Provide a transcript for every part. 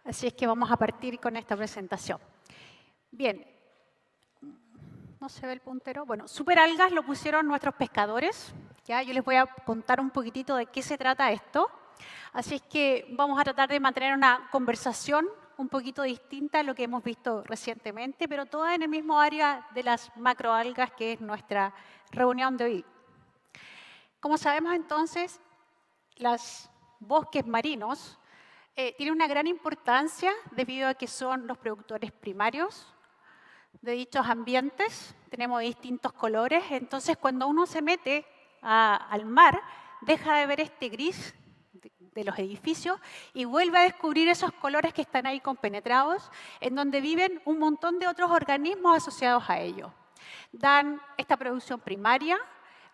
Así es que vamos a partir con esta presentación. Bien, no se ve el puntero. Bueno, superalgas lo pusieron nuestros pescadores. ¿Ya? Yo les voy a contar un poquitito de qué se trata esto. Así es que vamos a tratar de mantener una conversación un poquito distinta a lo que hemos visto recientemente, pero toda en el mismo área de las macroalgas, que es nuestra reunión de hoy. Como sabemos entonces, los bosques marinos tienen una gran importancia debido a que son los productores primarios de dichos ambientes. Tenemos distintos colores, entonces cuando uno se mete al mar, deja de ver este gris de los edificios y vuelve a descubrir esos colores que están ahí compenetrados, en donde viven un montón de otros organismos asociados a ellos. Dan esta producción primaria,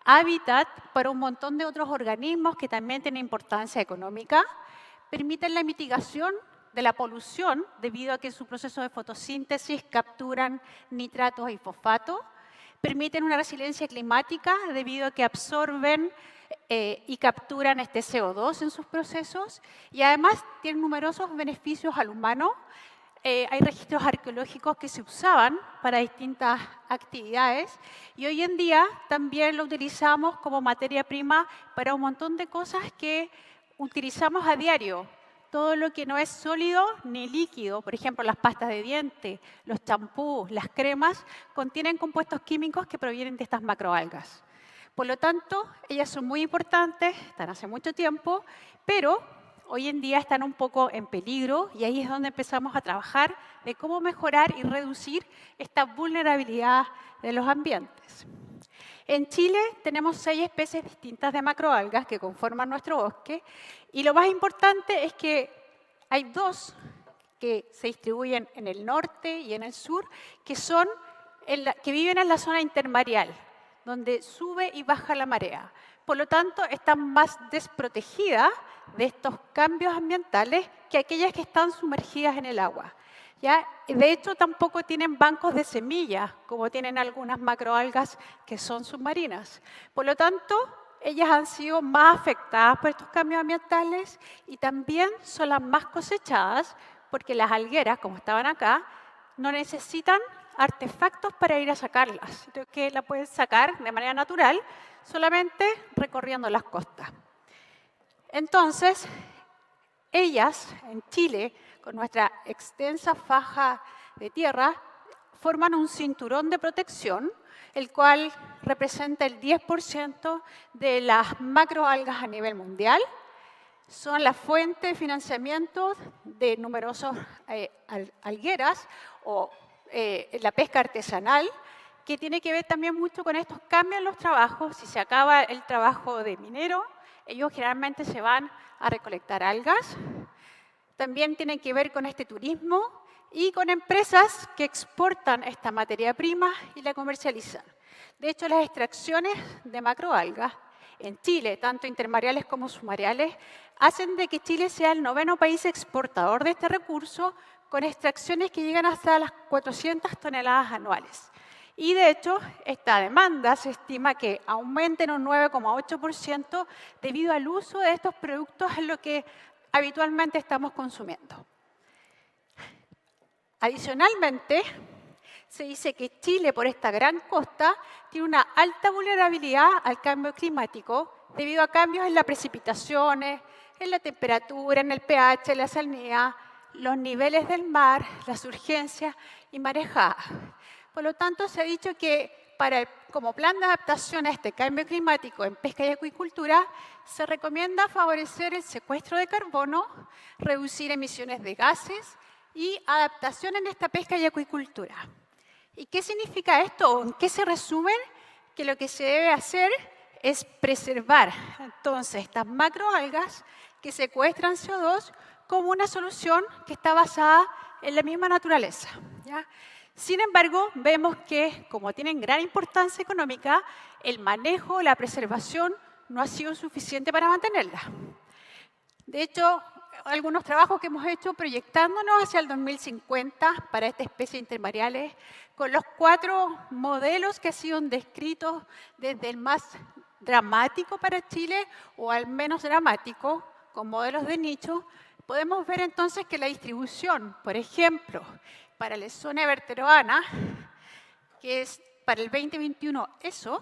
hábitat para un montón de otros organismos que también tienen importancia económica, permiten la mitigación de la polución debido a que en su proceso de fotosíntesis capturan nitratos y fosfatos, permiten una resiliencia climática debido a que absorben y capturan este CO2 en sus procesos y además tienen numerosos beneficios al humano. Hay registros arqueológicos que se usaban para distintas actividades y hoy en día también lo utilizamos como materia prima para un montón de cosas que utilizamos a diario. Todo lo que no es sólido ni líquido, por ejemplo, las pastas de diente, los champús, las cremas, contienen compuestos químicos que provienen de estas macroalgas. Por lo tanto, ellas son muy importantes, están hace mucho tiempo, pero hoy en día están un poco en peligro y ahí es donde empezamos a trabajar de cómo mejorar y reducir esta vulnerabilidad de los ambientes. En Chile tenemos 6 especies distintas de macroalgas que conforman nuestro bosque y lo más importante es que hay 2 que se distribuyen en el norte y en el sur que viven en la zona intermareal, donde sube y baja la marea. Por lo tanto, están más desprotegidas de estos cambios ambientales que aquellas que están sumergidas en el agua. ¿Ya? De hecho, tampoco tienen bancos de semillas, como tienen algunas macroalgas que son submarinas. Por lo tanto, ellas han sido más afectadas por estos cambios ambientales y también son las más cosechadas, porque las algueras, como estaban acá, no necesitan artefactos para ir a sacarlas, sino que la pueden sacar de manera natural, solamente recorriendo las costas. Entonces, ellas, en Chile, con nuestra extensa faja de tierra, forman un cinturón de protección, el cual representa el 10% de las macroalgas a nivel mundial. Son la fuente de financiamiento de numerosas algueras o la pesca artesanal, que tiene que ver también mucho con estos cambios en los trabajos. Si se acaba el trabajo de minero, ellos generalmente se van a recolectar algas. También tienen que ver con este turismo y con empresas que exportan esta materia prima y la comercializan. De hecho, las extracciones de macroalgas en Chile, tanto intermareales como submareales, hacen de que Chile sea el 9º país exportador de este recurso, con extracciones que llegan hasta las 400 toneladas anuales. Y de hecho, esta demanda se estima que aumente en un 9,8% debido al uso de estos productos en lo que habitualmente estamos consumiendo. Adicionalmente, se dice que Chile, por esta gran costa, tiene una alta vulnerabilidad al cambio climático debido a cambios en las precipitaciones, en la temperatura, en el pH, la salinidad, los niveles del mar, las urgencias y marejadas. Por lo tanto, se ha dicho que como plan de adaptación a este cambio climático en pesca y acuicultura, se recomienda favorecer el secuestro de carbono, reducir emisiones de gases y adaptación en esta pesca y acuicultura. ¿Y qué significa esto? ¿En qué se resume? Que lo que se debe hacer es preservar entonces estas macroalgas que secuestran CO2 como una solución que está basada en la misma naturaleza, ¿ya? Sin embargo, vemos que, como tienen gran importancia económica, el manejo, la preservación no ha sido suficiente para mantenerla. De hecho, algunos trabajos que hemos hecho proyectándonos hacia el 2050 para esta especie intermareales, con los 4 modelos que han sido descritos desde el más dramático para Chile o al menos dramático, con modelos de nicho, podemos ver entonces que la distribución, por ejemplo, para la zona everteroana, que es para el 2021 eso,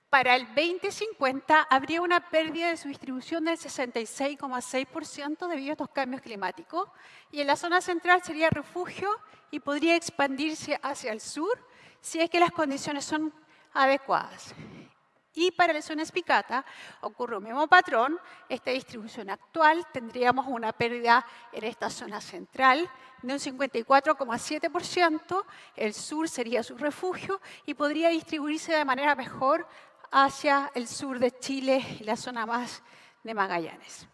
para el 2050 habría una pérdida de su distribución del 66,6% debido a estos cambios climáticos, y en la zona central sería refugio y podría expandirse hacia el sur si es que las condiciones son adecuadas. Y para la zona espicata ocurre un mismo patrón. Esta distribución actual tendríamos una pérdida en esta zona central de un 54,7%, el sur sería su refugio y podría distribuirse de manera mejor hacia el sur de Chile y la zona más de Magallanes.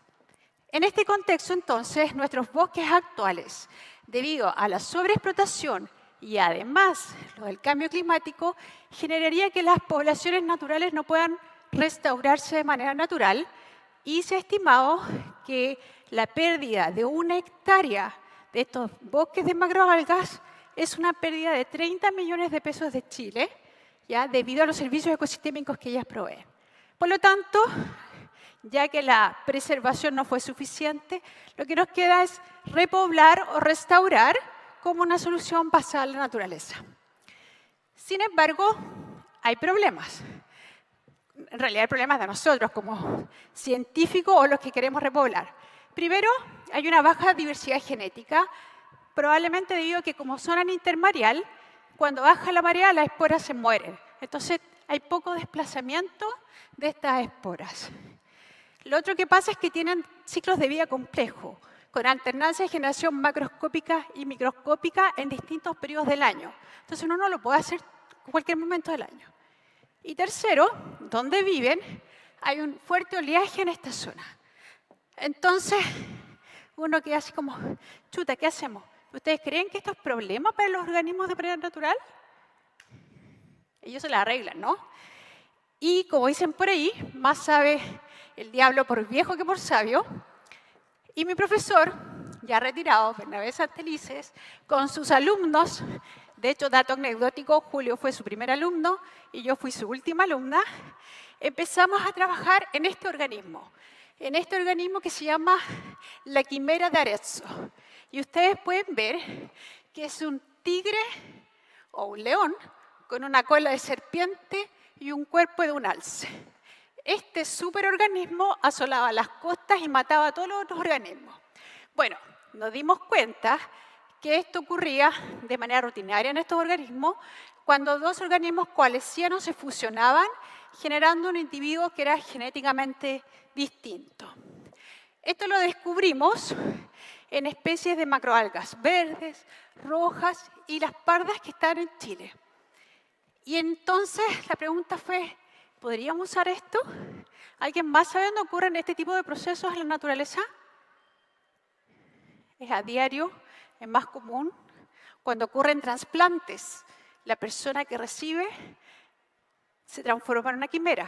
En este contexto, entonces, nuestros bosques actuales, debido a la sobreexplotación y además lo del cambio climático, generaría que las poblaciones naturales no puedan restaurarse de manera natural, y se ha estimado que la pérdida de 1 hectárea de estos bosques de macroalgas es una pérdida de 30 millones de pesos de Chile, ¿ya? Debido a los servicios ecosistémicos que ellas proveen. Por lo tanto, ya que la preservación no fue suficiente, lo que nos queda es repoblar o restaurar como una solución basada en la naturaleza. Sin embargo, hay problemas. En realidad hay problemas de nosotros como científicos o los que queremos repoblar. Primero, hay una baja diversidad genética, probablemente debido a que como zona intermareal, cuando baja la marea, las esporas se mueren. Entonces, hay poco desplazamiento de estas esporas. Lo otro que pasa es que tienen ciclos de vida complejos, con alternancia de generación macroscópica y microscópica en distintos periodos del año. Entonces, uno no lo puede hacer en cualquier momento del año. Y tercero, donde viven, hay un fuerte oleaje en esta zona. Entonces, uno queda así como, chuta, ¿qué hacemos? ¿Ustedes creen que esto es problema para los organismos de manera natural? Ellos se la arreglan, ¿no? Y como dicen por ahí, más sabe el diablo por viejo que por sabio. Y mi profesor, ya retirado, Bernabé Santelices, con sus alumnos, de hecho, dato anecdótico, Julio fue su primer alumno y yo fui su última alumna, empezamos a trabajar en este organismo que se llama la quimera de Arezzo. Y ustedes pueden ver que es un tigre o un león con una cola de serpiente y un cuerpo de un alce. Este superorganismo asolaba las costas y mataba a todos los otros organismos. Bueno, nos dimos cuenta que esto ocurría de manera rutinaria en estos organismos cuando dos organismos coalescianos se fusionaban, generando un individuo que era genéticamente distinto. Esto lo descubrimos en especies de macroalgas verdes, rojas y las pardas que están en Chile. Y entonces la pregunta fue, ¿podríamos usar esto? ¿Alguien más sabe dónde ocurren este tipo de procesos en la naturaleza? Es a diario, es más común. Cuando ocurren trasplantes, la persona que recibe se transforma en una quimera.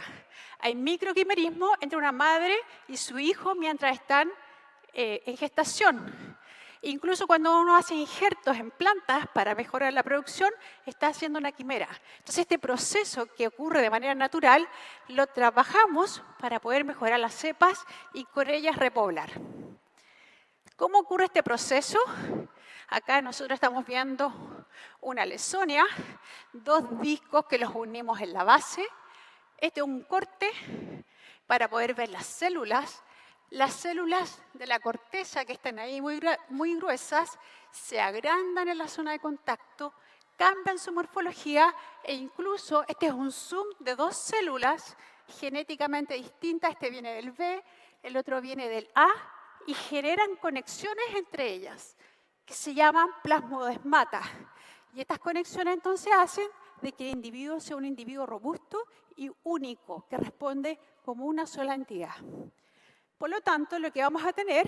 Hay microquimerismo entre una madre y su hijo mientras están en gestación. Incluso cuando uno hace injertos en plantas para mejorar la producción, está haciendo una quimera. Entonces, este proceso que ocurre de manera natural, lo trabajamos para poder mejorar las cepas y con ellas repoblar. ¿Cómo ocurre este proceso? Acá nosotros estamos viendo una lesonia, dos discos que los unimos en la base. Este es un corte para poder ver las células. Las células de la corteza que están ahí muy gruesas se agrandan en la zona de contacto, cambian su morfología e incluso este es un zoom de dos células genéticamente distintas. Este viene del B, el otro viene del A y generan conexiones entre ellas que se llaman plasmodesmatas. Y estas conexiones entonces hacen de que el individuo sea un individuo robusto y único, que responde como una sola entidad. Por lo tanto, lo que vamos a tener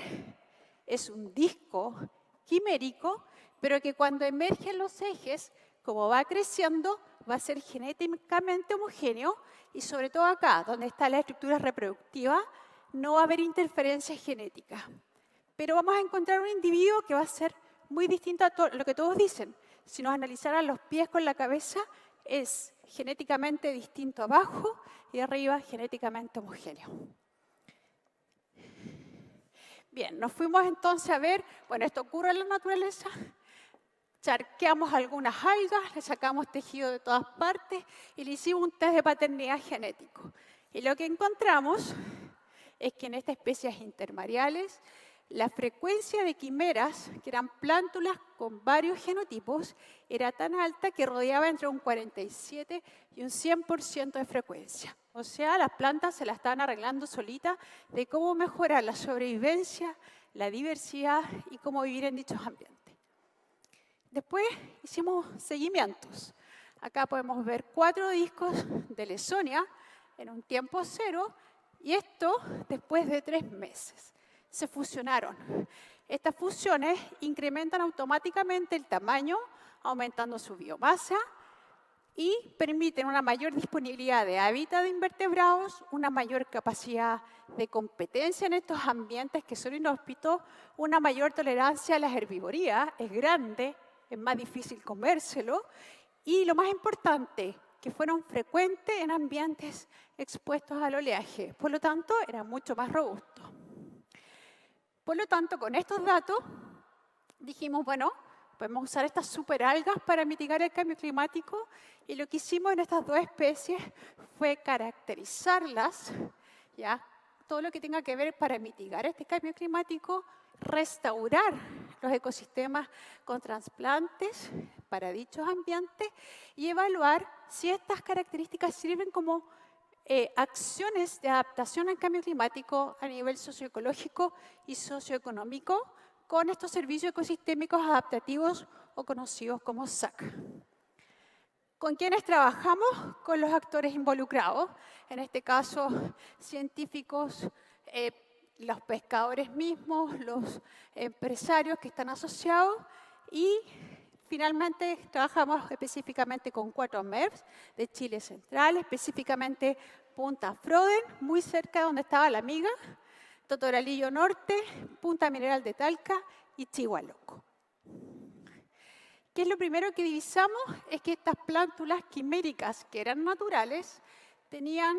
es un disco quimérico, pero que cuando emergen los ejes, como va creciendo, va a ser genéticamente homogéneo y sobre todo acá, donde está la estructura reproductiva, no va a haber interferencias genéticas. Pero vamos a encontrar un individuo que va a ser muy distinto a lo que todos dicen. Si nos analizaran los pies con la cabeza, es genéticamente distinto abajo y arriba genéticamente homogéneo. Bien, nos fuimos entonces a ver, bueno, esto ocurre en la naturaleza, charqueamos algunas algas, le sacamos tejido de todas partes y le hicimos un test de paternidad genético. Y lo que encontramos es que en estas especies intermareales, la frecuencia de quimeras, que eran plántulas con varios genotipos, era tan alta que rodeaba entre un 47 y un 100% de frecuencia. O sea, las plantas se la estaban arreglando solitas de cómo mejorar la sobrevivencia, la diversidad y cómo vivir en dichos ambientes. Después hicimos seguimientos. Acá podemos ver 4 discos de Lawsonia en un tiempo cero y esto después de 3 meses. Se fusionaron. Estas fusiones incrementan automáticamente el tamaño, aumentando su biomasa y permiten una mayor disponibilidad de hábitat de invertebrados, una mayor capacidad de competencia en estos ambientes que son inhóspitos, una mayor tolerancia a las herbivorías, es grande, es más difícil comérselo, y lo más importante, que fueron frecuentes en ambientes expuestos al oleaje, por lo tanto, eran mucho más robustos. Por lo tanto, con estos datos, dijimos, bueno, podemos usar estas superalgas para mitigar el cambio climático, y lo que hicimos en estas 2 especies fue caracterizarlas, ¿ya? Todo lo que tenga que ver para mitigar este cambio climático, restaurar los ecosistemas con trasplantes para dichos ambientes y evaluar si estas características sirven como acciones de adaptación al cambio climático a nivel socioecológico y socioeconómico con estos servicios ecosistémicos adaptativos o conocidos como SAC. ¿Con quiénes trabajamos? Con los actores involucrados, en este caso científicos, los pescadores mismos, los empresarios que están asociados y finalmente trabajamos específicamente con 4 MERPs de Chile Central, específicamente Punta Froden, muy cerca de donde estaba la amiga, Totoralillo Norte, Punta Mineral de Talca y Chihualoco. ¿Qué es lo primero que divisamos? Es que estas plántulas quiméricas que eran naturales tenían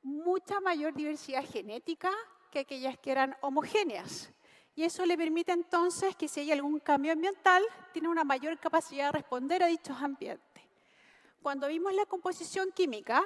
mucha mayor diversidad genética que aquellas que eran homogéneas. Y eso le permite entonces que si hay algún cambio ambiental, tiene una mayor capacidad de responder a dichos ambientes. Cuando vimos la composición química,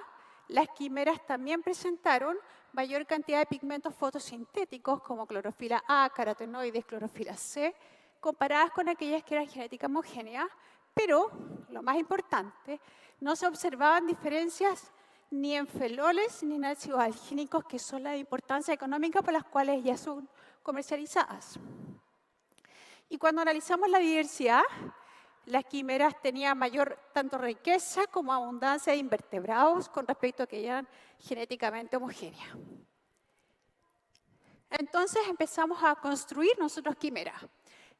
las quimeras también presentaron mayor cantidad de pigmentos fotosintéticos como clorofila A, carotenoides, clorofila C, comparadas con aquellas que eran genética homogénea, pero, lo más importante, no se observaban diferencias ni en feloles ni en ácidos algínicos, que son la importancia económica por las cuales ya son comercializadas. Y cuando analizamos la diversidad, las quimeras tenían mayor tanto riqueza como abundancia de invertebrados con respecto a que eran genéticamente homogéneas. Entonces empezamos a construir nosotros quimeras.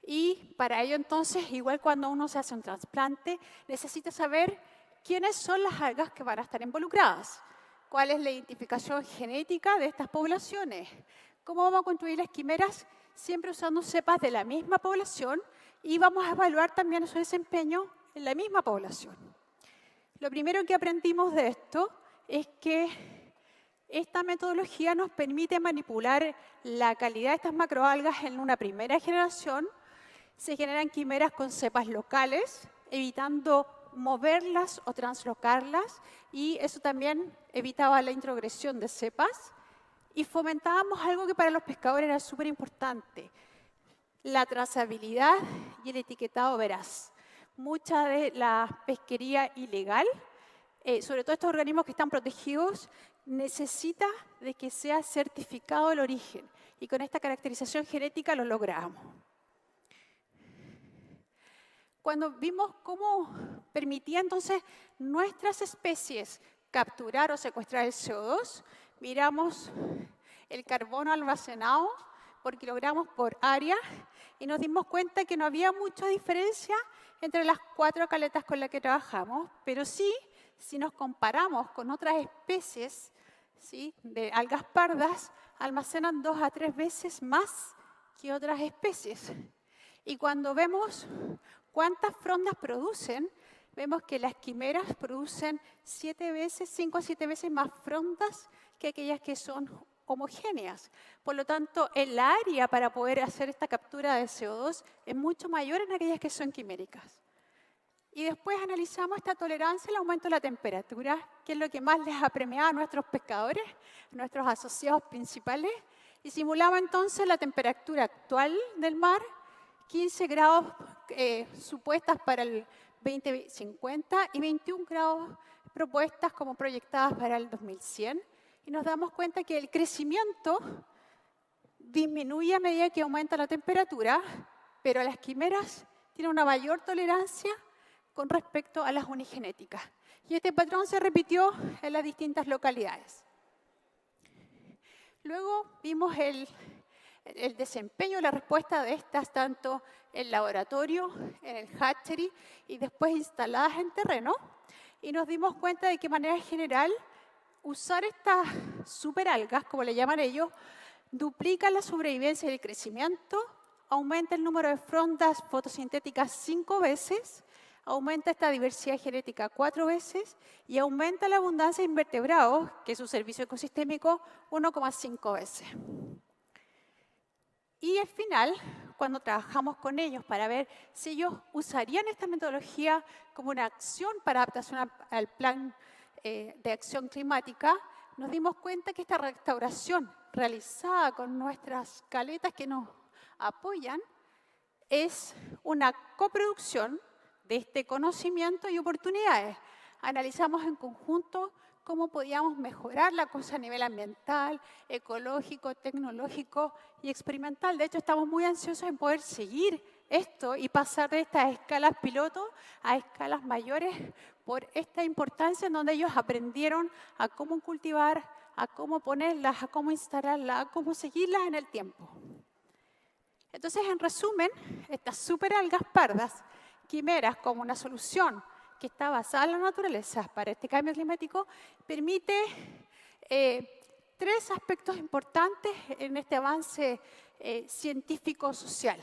Y para ello entonces, igual cuando uno se hace un trasplante, necesita saber quiénes son las algas que van a estar involucradas, cuál es la identificación genética de estas poblaciones, cómo vamos a construir las quimeras siempre usando cepas de la misma población y vamos a evaluar también su desempeño en la misma población. Lo primero que aprendimos de esto es que esta metodología nos permite manipular la calidad de estas macroalgas en una primera generación. Se generan quimeras con cepas locales, evitando moverlas o translocarlas, y eso también evitaba la introgresión de cepas. Y fomentábamos algo que para los pescadores era súper importante, la trazabilidad y el etiquetado veraz. Mucha de la pesquería ilegal, sobre todo estos organismos que están protegidos, necesita de que sea certificado el origen. Y con esta caracterización genética lo logramos. Cuando vimos cómo permitía entonces nuestras especies capturar o secuestrar el CO2, miramos el carbono almacenado por kilogramos por área y nos dimos cuenta que no había mucha diferencia entre las 4 caletas con las que trabajamos, pero sí, si nos comparamos con otras especies, ¿sí?, de algas pardas, almacenan 2 a 3 veces más que otras especies. Y cuando vemos cuántas frondas producen, vemos que las quimeras producen 5 a 7 veces más frondas que aquellas que son homogéneas. Por lo tanto, el área para poder hacer esta captura de CO2 es mucho mayor en aquellas que son quiméricas. Y después analizamos esta tolerancia al aumento de la temperatura, que es lo que más les ha premiado a nuestros pescadores, nuestros asociados principales, y simulamos entonces la temperatura actual del mar, 15 grados supuestas para el 2050 y 21 grados propuestas como proyectadas para el 2100. Y nos damos cuenta que el crecimiento disminuye a medida que aumenta la temperatura, pero las quimeras tienen una mayor tolerancia con respecto a las unigenéticas. Y este patrón se repitió en las distintas localidades. Luego vimos el desempeño, la respuesta de estas, tanto en laboratorio, en el hatchery y después instaladas en terreno. Y nos dimos cuenta de que de manera general usar estas superalgas, como le llaman ellos, duplica la sobrevivencia y el crecimiento, aumenta el número de frondas fotosintéticas 5 veces, aumenta esta diversidad genética 4 veces y aumenta la abundancia de invertebrados, que es su servicio ecosistémico, 1,5 veces. Y al final, cuando trabajamos con ellos para ver si ellos usarían esta metodología como una acción para adaptación al plan de acción climática, nos dimos cuenta que esta restauración realizada con nuestras caletas que nos apoyan es una coproducción de este conocimiento y oportunidades. Analizamos en conjunto cómo podíamos mejorar la cosa a nivel ambiental, ecológico, tecnológico y experimental. De hecho, estamos muy ansiosos en poder seguir esto y pasar de estas escalas piloto a escalas mayores por esta importancia en donde ellos aprendieron a cómo cultivar, a cómo ponerlas, a cómo instalarlas, a cómo seguirlas en el tiempo. Entonces, en resumen, estas superalgas pardas, quimeras como una solución que está basada en la naturaleza para este cambio climático, permite 3 aspectos importantes en este avance científico-social.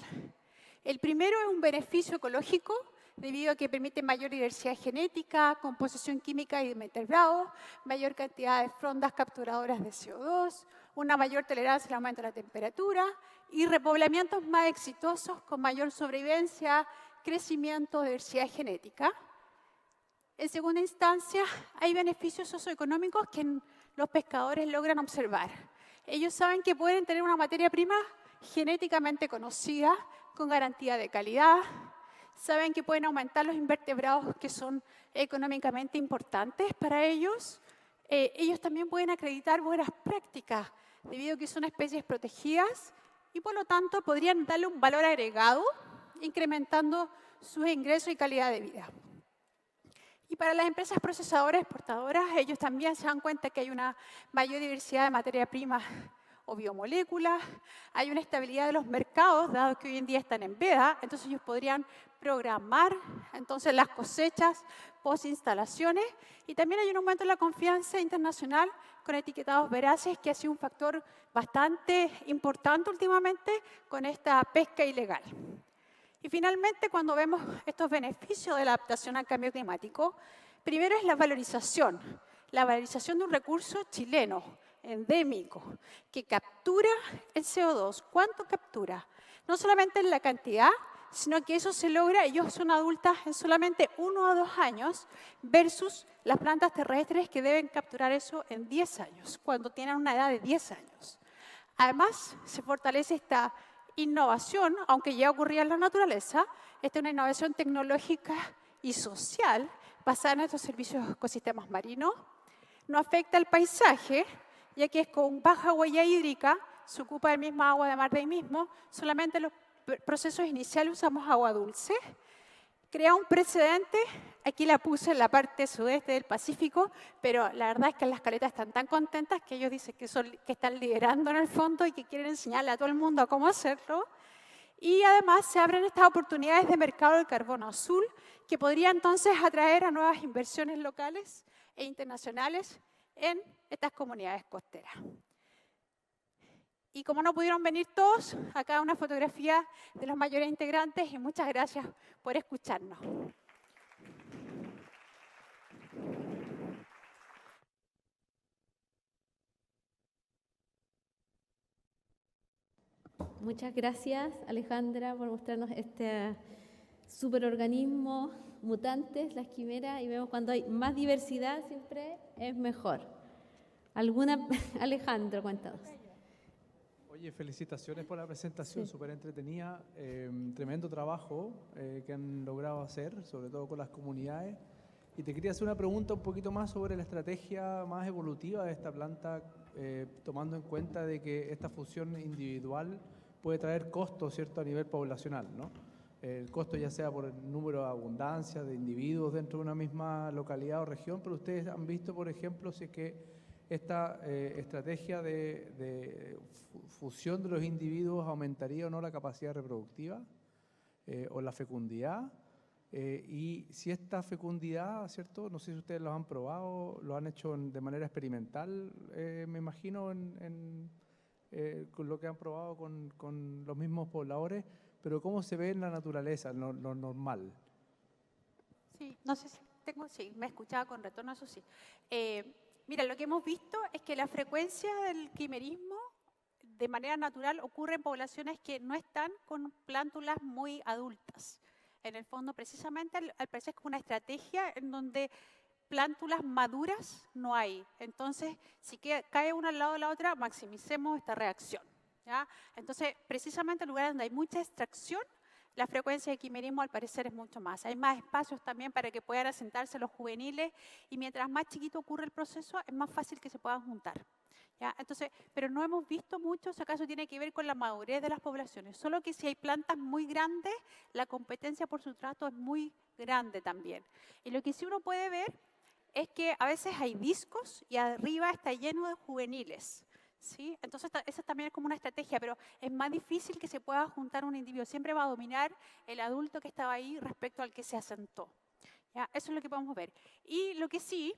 El primero es un beneficio ecológico, debido a que permite mayor diversidad genética, composición química y de invertebrados, mayor cantidad de frondas capturadoras de CO2, una mayor tolerancia al aumento de la temperatura y repoblamientos más exitosos con mayor sobrevivencia, crecimiento, diversidad genética. En segunda instancia, hay beneficios socioeconómicos que los pescadores logran observar. Ellos saben que pueden tener una materia prima genéticamente conocida, con garantía de calidad, saben que pueden aumentar los invertebrados que son económicamente importantes para ellos. Ellos también pueden acreditar buenas prácticas, debido a que son especies protegidas y por lo tanto podrían darle un valor agregado, incrementando sus ingresos y calidad de vida. Y para las empresas procesadoras, exportadoras, ellos también se dan cuenta que hay una mayor diversidad de materia prima o biomoléculas, hay una estabilidad de los mercados, dado que hoy en día están en veda, entonces ellos podrían programar entonces las cosechas post-instalaciones, y también hay un aumento de la confianza internacional con etiquetados veraces, que ha sido un factor bastante importante últimamente con esta pesca ilegal. Y finalmente, cuando vemos estos beneficios de la adaptación al cambio climático, primero es la valorización de un recurso chileno, endémico, que captura el CO2. ¿Cuánto captura? No solamente en la cantidad, sino que eso se logra, ellos son adultas en solamente 1 a 2 años, versus las plantas terrestres que deben capturar eso en 10 años, cuando tienen una edad de 10 años. Además, se fortalece esta innovación, aunque ya ocurría en la naturaleza, esta es una innovación tecnológica y social basada en estos servicios de ecosistemas marinos. No afecta al paisaje, ya que es con baja huella hídrica, se ocupa del mismo agua de mar de ahí mismo, solamente en los procesos iniciales usamos agua dulce. Crea un precedente, aquí la puse en la parte sudeste del Pacífico, pero la verdad es que las caletas están tan contentas que ellos dicen que están liderando en el fondo y que quieren enseñarle a todo el mundo a cómo hacerlo. Y además se abren estas oportunidades de mercado del carbono azul, que podría entonces atraer a nuevas inversiones locales e internacionales en estas comunidades costeras. Y como no pudieron venir todos, acá una fotografía de los mayores integrantes y muchas gracias por escucharnos. Muchas gracias, Alejandra, por mostrarnos este superorganismo mutantes, las quimeras, y vemos cuando hay más diversidad siempre es mejor. Alejandro, cuéntanos. Oye, felicitaciones por la presentación, Sí. súper entretenida, tremendo trabajo que han logrado hacer, sobre todo con las comunidades. Y te quería hacer una pregunta un poquito más sobre la estrategia más evolutiva de esta planta, tomando en cuenta de que esta fusión individual puede traer costos, ¿cierto?, a nivel poblacional, ¿no? El costo ya sea por el número de abundancia de individuos dentro de una misma localidad o región, pero ustedes han visto, por ejemplo, si es que esta estrategia de fusión de los individuos aumentaría o no la capacidad reproductiva o la fecundidad. Y si esta fecundidad, ¿cierto? No sé si ustedes lo han probado, lo han hecho de manera experimental, me imagino, con lo que han probado con los mismos pobladores, pero ¿cómo se ve en la naturaleza, lo normal? Sí, no sé si tengo, sí, me escuchaba con retorno, eso sí. Mira, lo que hemos visto es que la frecuencia del quimerismo de manera natural ocurre en poblaciones que no están con plántulas muy adultas. En el fondo, precisamente, al parecer es como una estrategia en donde plántulas maduras no hay. Entonces, si cae una al lado de la otra, maximicemos esta reacción, ¿ya? Entonces, precisamente en lugares donde hay mucha extracción, la frecuencia de quimerismo al parecer es mucho más. Hay más espacios también para que puedan asentarse los juveniles y mientras más chiquito ocurre el proceso, es más fácil que se puedan juntar, ¿ya? Entonces, pero no hemos visto mucho, si acaso tiene que ver con la madurez de las poblaciones. Solo que si hay plantas muy grandes, la competencia por sustrato es muy grande también. Y lo que sí uno puede ver es que a veces hay discos y arriba está lleno de juveniles, ¿sí? Entonces, esa también es como una estrategia, pero es más difícil que se pueda juntar un individuo. Siempre va a dominar el adulto que estaba ahí respecto al que se asentó, ¿ya? Eso es lo que podemos ver. Y lo que sí,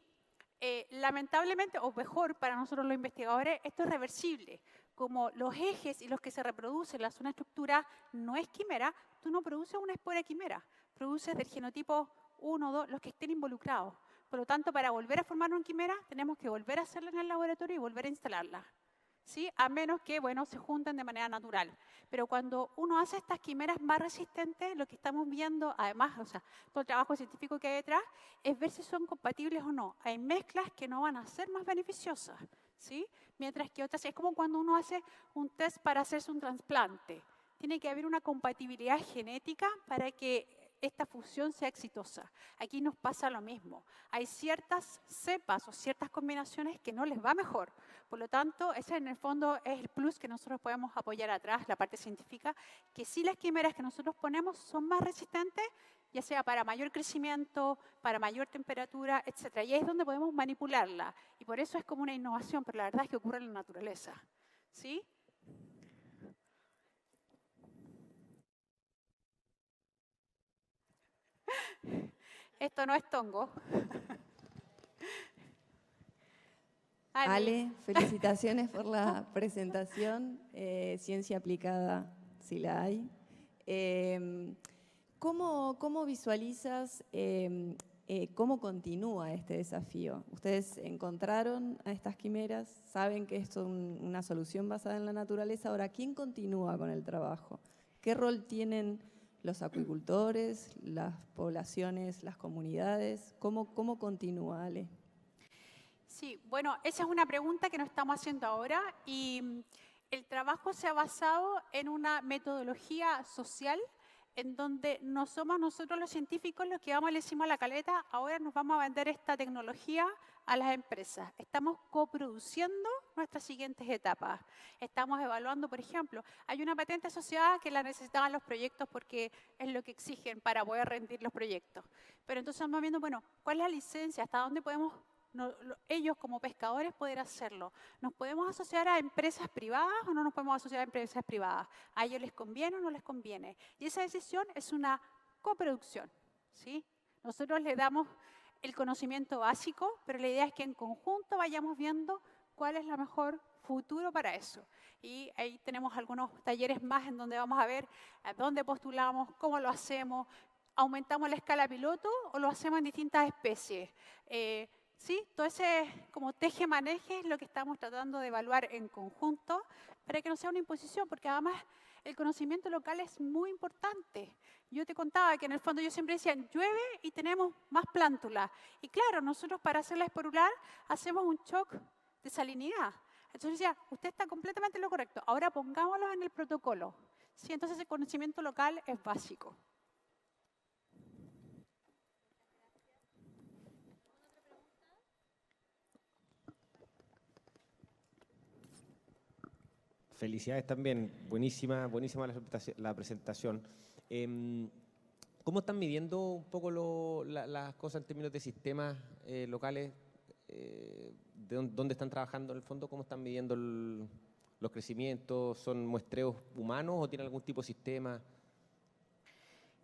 lamentablemente, o mejor para nosotros los investigadores, esto es reversible. Como los ejes y los que se reproducen, la zona estructura no es quimera, tú no produces una espora quimera, produces del genotipo 1 o 2 los que estén involucrados. Por lo tanto, para volver a formar una quimera, tenemos que volver a hacerla en el laboratorio y volver a instalarla, ¿sí? A menos que, bueno, se junten de manera natural. Pero cuando uno hace estas quimeras más resistentes, lo que estamos viendo, además, o sea, todo el trabajo científico que hay detrás, es ver si son compatibles o no. Hay mezclas que no van a ser más beneficiosas, ¿sí? Mientras que otras, es como cuando uno hace un test para hacerse un trasplante. Tiene que haber una compatibilidad genética para que esta fusión sea exitosa. Aquí nos pasa lo mismo. Hay ciertas cepas o ciertas combinaciones que no les va mejor. Por lo tanto, ese en el fondo es el plus que nosotros podemos apoyar atrás, la parte científica, que sí las quimeras que nosotros ponemos son más resistentes, ya sea para mayor crecimiento, para mayor temperatura, etc. Y ahí es donde podemos manipularla. Y por eso es como una innovación, pero la verdad es que ocurre en la naturaleza, ¿sí? Esto no es tongo. Ale, felicitaciones por la presentación. Ciencia aplicada, si la hay. ¿Cómo visualizas cómo continúa este desafío? ¿Ustedes encontraron a estas quimeras? ¿Saben que esto es una solución basada en la naturaleza? Ahora, ¿quién continúa con el trabajo? ¿Qué rol tienen los acuicultores, las poblaciones, las comunidades? ¿Cómo continúa, Ale? Sí, bueno, esa es una pregunta que nos estamos haciendo ahora y el trabajo se ha basado en una metodología social en donde no somos nosotros los científicos los que vamos y le decimos a la caleta, ahora nos vamos a vender esta tecnología a las empresas. Estamos coproduciendo nuestras siguientes etapas. Estamos evaluando, por ejemplo, hay una patente asociada que la necesitaban los proyectos porque es lo que exigen para poder rendir los proyectos. Pero entonces estamos viendo, bueno, ¿cuál es la licencia? ¿Hasta dónde podemos ellos como pescadores poder hacerlo? ¿Nos podemos asociar a empresas privadas o no nos podemos asociar a empresas privadas? ¿A ellos les conviene o no les conviene? Y esa decisión es una coproducción, ¿sí? Nosotros le damos el conocimiento básico, pero la idea es que en conjunto vayamos viendo cuál es la mejor futuro para eso. Y ahí tenemos algunos talleres más en donde vamos a ver a dónde postulamos, cómo lo hacemos, aumentamos la escala piloto o lo hacemos en distintas especies. ¿sí? Todo ese como teje-maneje es lo que estamos tratando de evaluar en conjunto para que no sea una imposición, porque además el conocimiento local es muy importante. Yo te contaba que en el fondo yo siempre decía, llueve y tenemos más plántulas. Y claro, nosotros para hacerla esporular hacemos un shock de salinidad. Entonces decía, usted está completamente en lo correcto, ahora pongámoslo en el protocolo. Sí, entonces el conocimiento local es básico. Felicidades también, buenísima, buenísima la presentación. ¿Cómo están midiendo un poco las cosas en términos de sistemas locales? ¿Dónde están trabajando en el fondo? ¿Cómo están midiendo los crecimientos? ¿Son muestreos humanos o tienen algún tipo de sistema?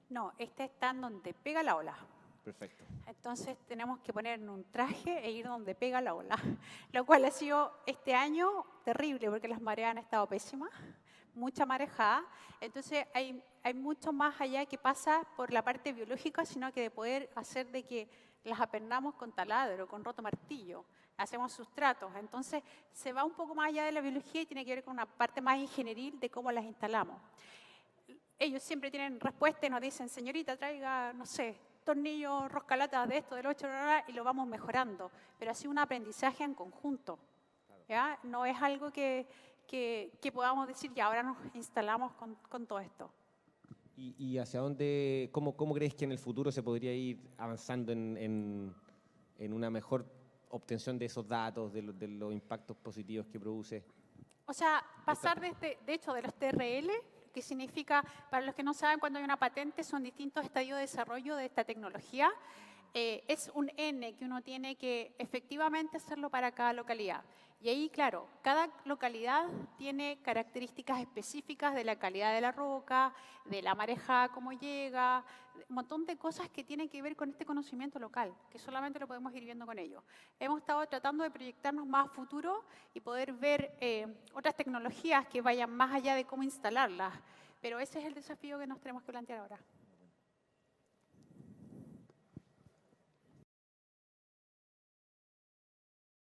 No, este está en donde pega la ola. Perfecto. Entonces tenemos que poner un traje e ir donde pega la ola, lo cual ha sido este año terrible porque las mareas han estado pésimas, mucha marejada. Entonces hay mucho más allá que pasa por la parte biológica, sino que de poder hacer de que las apernamos con taladro, con roto martillo, hacemos sustratos. Entonces se va un poco más allá de la biología y tiene que ver con una parte más ingenieril de cómo las instalamos. Ellos siempre tienen respuesta y nos dicen, señorita, traiga, no sé, tornillos, roscalatas de esto, del 8, y lo vamos mejorando. Pero ha sido un aprendizaje en conjunto. ¿Ya? No es algo que podamos decir, ya ahora nos instalamos con todo esto. ¿Y hacia dónde, cómo crees que en el futuro se podría ir avanzando en una mejor obtención de esos datos, de los impactos positivos que produce? O sea, pasar de hecho de los TRL, que significa, para los que no saben, cuando hay una patente son distintos estadios de desarrollo de esta tecnología. Es un N que uno tiene que efectivamente hacerlo para cada localidad. Y ahí, claro, cada localidad tiene características específicas de la calidad de la roca, de la marejada, cómo llega, un montón de cosas que tienen que ver con este conocimiento local, que solamente lo podemos ir viendo con ellos. Hemos estado tratando de proyectarnos más a futuro y poder ver otras tecnologías que vayan más allá de cómo instalarlas, pero ese es el desafío que nos tenemos que plantear ahora.